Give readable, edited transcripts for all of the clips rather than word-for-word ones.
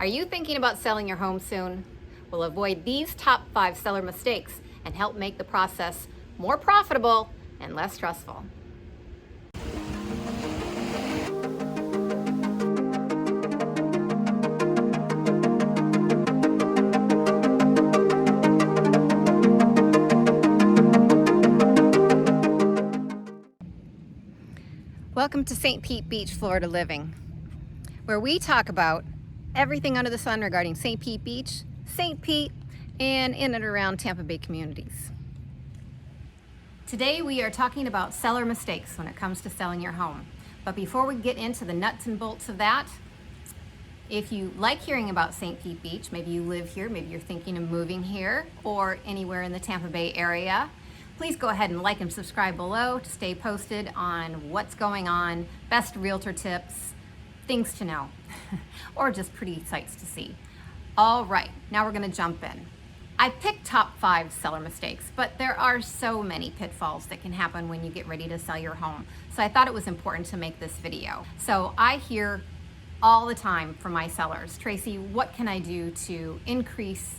Are you thinking about selling your home soon? We'll avoid these top 5 seller mistakes and help make the process more profitable and less stressful. Welcome to St. Pete Beach, Florida Living, where we talk about everything under the sun regarding St. Pete Beach, St. Pete, and in and around Tampa Bay communities. Today we are talking about seller mistakes when it comes to selling your home. But before we get into the nuts and bolts of that, if you like hearing about St. Pete Beach, maybe you live here, maybe you're thinking of moving here or anywhere in the Tampa Bay area, please go ahead and like and subscribe below to stay posted on what's going on, best realtor tips, things to know, or just pretty sights to see. All right, now we're gonna jump in. I picked top 5 seller mistakes, but there are so many pitfalls that can happen when you get ready to sell your home. So I thought it was important to make this video. So I hear all the time from my sellers, Tracy, what can I do to increase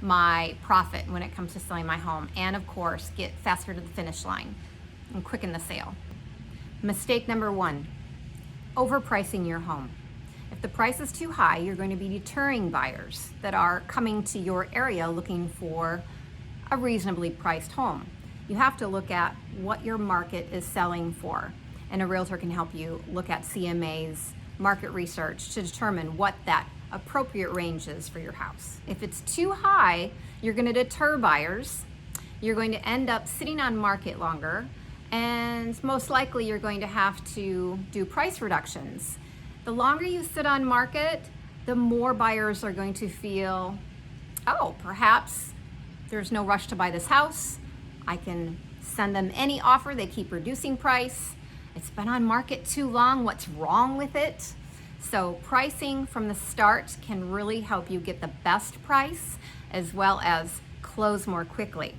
my profit when it comes to selling my home, and of course get faster to the finish line and quicken the sale? Mistake number 1, overpricing your home. If the price is too high, you're going to be deterring buyers that are coming to your area looking for a reasonably priced home. You have to look at what your market is selling for, and a realtor can help you look at CMA's market research to determine what that appropriate ranges for your house. If it's too high, you're going to deter buyers. You're going to end up sitting on market longer, and most likely you're going to have to do price reductions. The longer you sit on market, the more buyers are going to feel, oh, perhaps there's no rush to buy this house. I can send them any offer. They keep reducing price. It's been on market too long. What's wrong with it? So pricing from the start can really help you get the best price as well as close more quickly.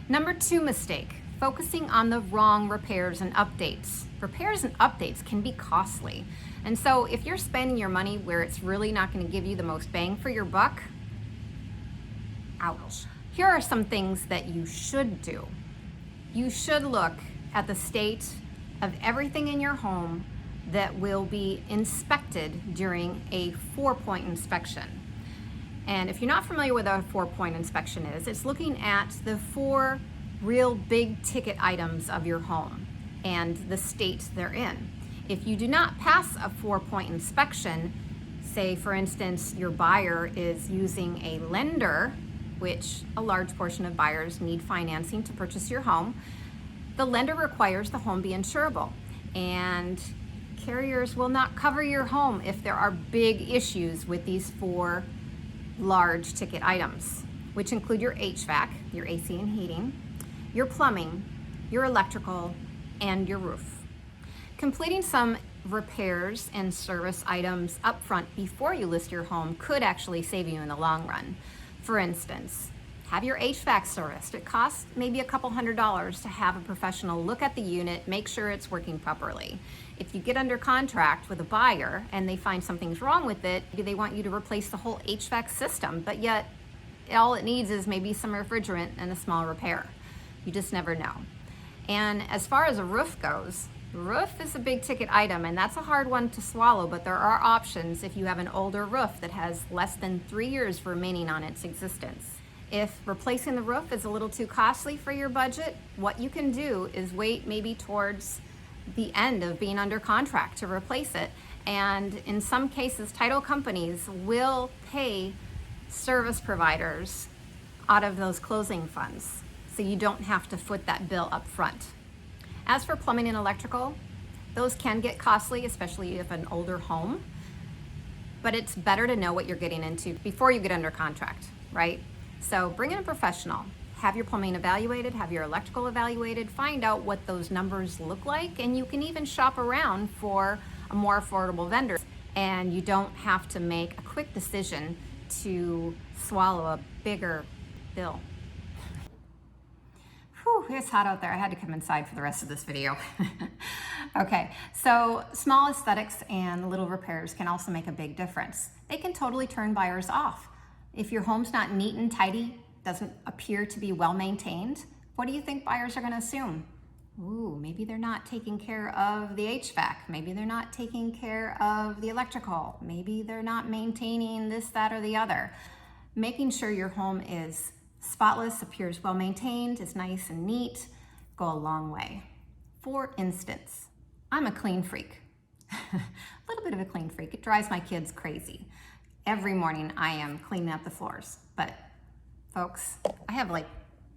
Number 2 mistake, focusing on the wrong repairs and updates. Repairs and updates can be costly. And so if you're spending your money where it's really not going to give you the most bang for your buck, ouch. Here are some things that you should do. You should look at the state of everything in your home that will be inspected during a 4-point inspection. And if you're not familiar with what a 4-point inspection is, it's looking at the 4 real big ticket items of your home and the state they're in. If you do not pass a 4-point inspection, say for instance your buyer is using a lender, which a large portion of buyers need financing to purchase your home, the lender requires the home be insurable, and carriers will not cover your home if there are big issues with these 4 large ticket items, which include your HVAC, your AC and heating, your plumbing, your electrical, and your roof. Completing some repairs and service items up front before you list your home could actually save you in the long run. For instance, have your HVAC serviced. It costs maybe a couple $100s to have a professional look at the unit, make sure it's working properly. If you get under contract with a buyer and they find something's wrong with it, they want you to replace the whole HVAC system, but yet all it needs is maybe some refrigerant and a small repair. You just never know. And as far as a roof goes, roof is a big ticket item, and that's a hard one to swallow, but there are options if you have an older roof that has less than 3 years remaining on its existence. If replacing the roof is a little too costly for your budget, what you can do is wait maybe towards the end of being under contract to replace it. And in some cases, title companies will pay service providers out of those closing funds, so you don't have to foot that bill up front. As for plumbing and electrical, those can get costly, especially if an older home, but it's better to know what you're getting into before you get under contract, right? So bring in a professional, have your plumbing evaluated, have your electrical evaluated, find out what those numbers look like, and you can even shop around for a more affordable vendor. And you don't have to make a quick decision to swallow a bigger bill. Whew, it's hot out there. I had to come inside for the rest of this video. Okay, so small aesthetics and little repairs can also make a big difference. they can totally turn buyers off. If your home's not neat and tidy, doesn't appear to be well maintained, what do you think buyers are going to assume? Ooh, maybe they're not taking care of the HVAC. Maybe they're not taking care of the electrical. Maybe they're not maintaining this, that, or the other. Making sure your home is spotless, appears well maintained, is nice and neat, go a long way. For instance, I'm a clean freak. A little bit of a clean freak. It drives my kids crazy. Every morning I am cleaning up the floors. But folks, I have like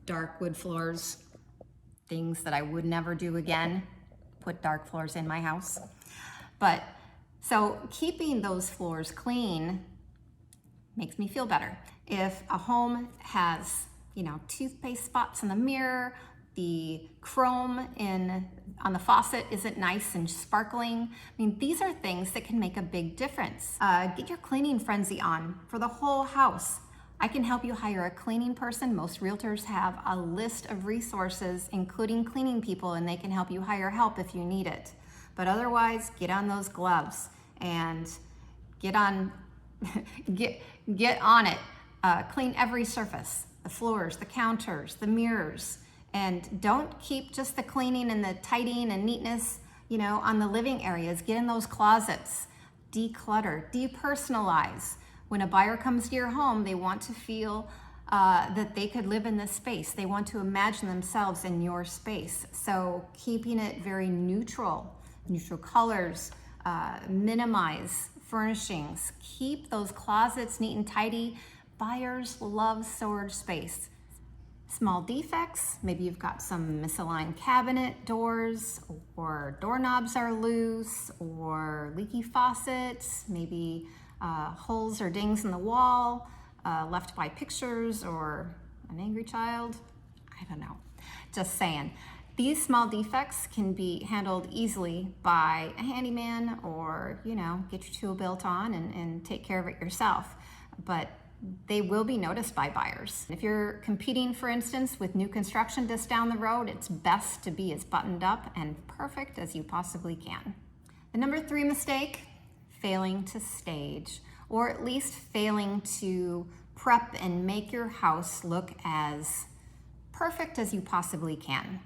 dark wood floors, things that I would never do again, put dark floors in my house. But so keeping those floors clean makes me feel better. If a home has, toothpaste spots in the mirror, the chrome on the faucet isn't nice and sparkling. These are things that can make a big difference. Get your cleaning frenzy on for the whole house. I can help you hire a cleaning person. Most realtors have a list of resources, including cleaning people, and they can help you hire help if you need it. But otherwise, get on those gloves and get on it. Clean every surface, the floors, the counters, the mirrors. And don't keep just the cleaning and the tidying and neatness, on the living areas. Get in those closets, declutter, depersonalize. When a buyer comes to your home, they want to feel that they could live in this space. They want to imagine themselves in your space. So keeping it very neutral colors, minimize furnishings, keep those closets neat and tidy. Buyers love storage space. Small defects, maybe you've got some misaligned cabinet doors, or doorknobs are loose, or leaky faucets, maybe holes or dings in the wall, left by pictures or an angry child. I don't know, just saying. These small defects can be handled easily by a handyman, or get your tool belt on and take care of it yourself. But they will be noticed by buyers. If you're competing, for instance, with new construction just down the road, it's best to be as buttoned up and perfect as you possibly can. The number 3 mistake, failing to stage, or at least failing to prep and make your house look as perfect as you possibly can.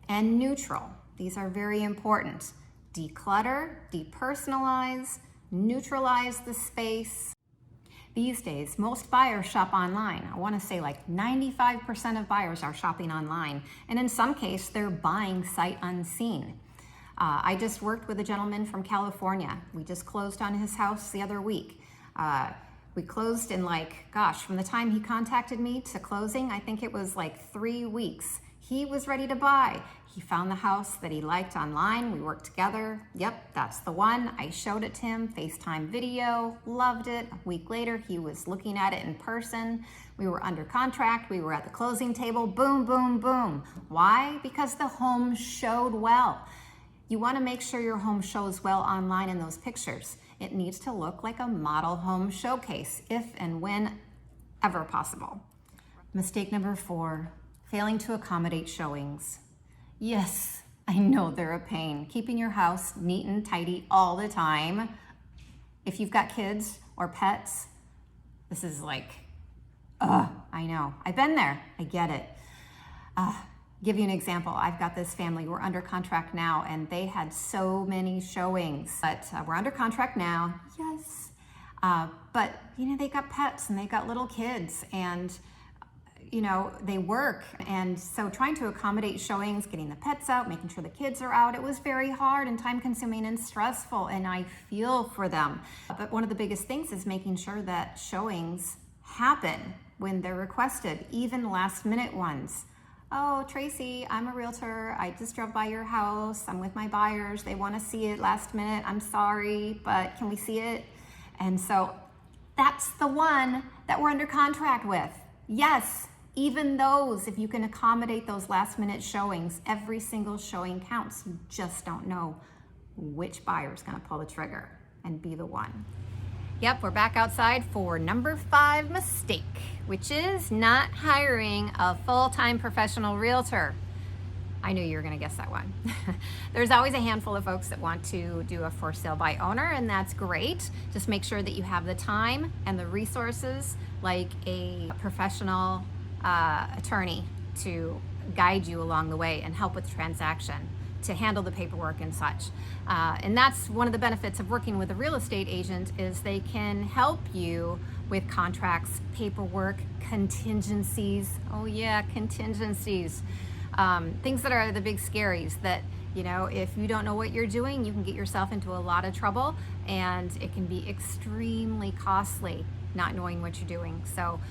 And neutral, these are very important. Declutter, depersonalize, neutralize the space. These days, most buyers shop online. I want to say like 95% of buyers are shopping online. And in some case, they're buying sight unseen. I just worked with a gentleman from California. We just closed on his house the other week. We closed in from the time he contacted me to closing, I think it was like 3 weeks. He was ready to buy. He found the house that he liked online. We worked together. Yep, that's the one. I showed it to him, FaceTime video, loved it. A week later, he was looking at it in person. We were under contract. We were at the closing table. Boom, boom, boom. Why? Because the home showed well. You want to make sure your home shows well online in those pictures. It needs to look like a model home showcase, if and when ever possible. Mistake number 4, failing to accommodate showings. Yes, I know they're a pain. Keeping your house neat and tidy all the time. If you've got kids or pets, this is I know. I've been there. I get it. Give you an example. I've got this family. We're under contract now, and they had so many showings. But we're under contract now. Yes. But they got pets and they got little kids, and they work. And so trying to accommodate showings, getting the pets out, making sure the kids are out, it was very hard and time consuming and stressful, and I feel for them. But one of the biggest things is making sure that showings happen when they're requested, even last minute ones. Oh, Tracy, I'm a realtor. I just drove by your house. I'm with my buyers. They want to see it last minute. I'm sorry, but can we see it? And so that's the one that we're under contract with. Yes. Even those, if you can accommodate those last minute showings, every single showing counts. You just don't know which buyer is going to pull the trigger and be the one. Yep, we're back outside for number 5 mistake, which is not hiring a full-time professional realtor. I knew you were going to guess that one. There's always a handful of folks that want to do a for sale by owner, and that's great. Just make sure that you have the time and the resources, like a professional attorney to guide you along the way and help with the transaction, to handle the paperwork and such. And that's one of the benefits of working with a real estate agent, is they can help you with contracts, paperwork, contingencies. Oh yeah, contingencies. Things that are the big scaries that, you know, if you don't know what you're doing, you can get yourself into a lot of trouble, and it can be extremely costly not knowing what you're doing. So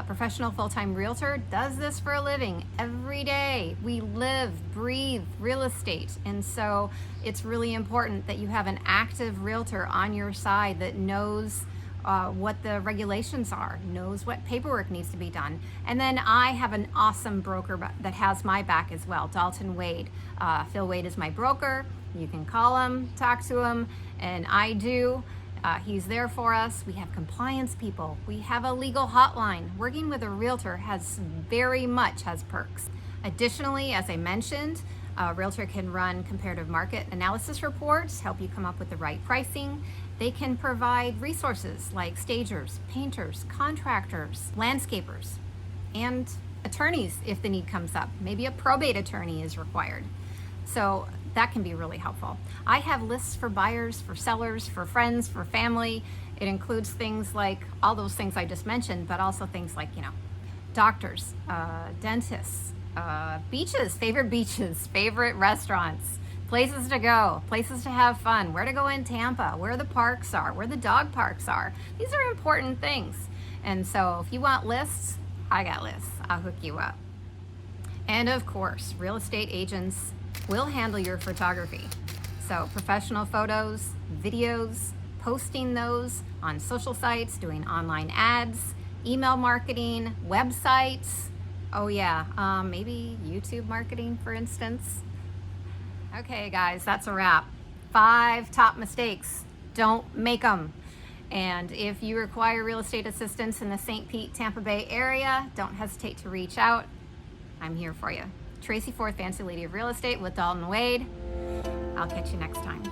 professional full-time realtor does this for a living every day. We live, breathe real estate. And so it's really important that you have an active realtor on your side that knows what the regulations are, knows what paperwork needs to be done. And then I have an awesome broker that has my back as well, Dalton Wade. Phil Wade is my broker. You can call him, talk to him, and I do. He's there for us. We have compliance people. We have a legal hotline. Working with a realtor very much has perks. Additionally, as I mentioned, a realtor can run comparative market analysis reports, help you come up with the right pricing. They can provide resources like stagers, painters, contractors, landscapers, and attorneys if the need comes up. Maybe a probate attorney is required. So that can be really helpful. I have lists for buyers, for sellers, for friends, for family. It includes things like all those things I just mentioned, but also things like, you know, doctors, dentists, beaches, favorite restaurants, places to go, places to have fun, where to go in Tampa, where the parks are, where the dog parks are. These are important things. And so if you want lists, I got lists. I'll hook you up. And of course, real estate agents will handle your photography. So professional photos, videos, posting those on social sites, doing online ads, email marketing, websites. Oh yeah, maybe YouTube marketing, for instance. Okay guys, that's a wrap. 5 top mistakes. Don't make them. And if you require real estate assistance in the St. Pete, Tampa Bay area, don't hesitate to reach out. I'm here for you. Tracy Forth, Fancy Lady of Real Estate with Dalton Wade. I'll catch you next time.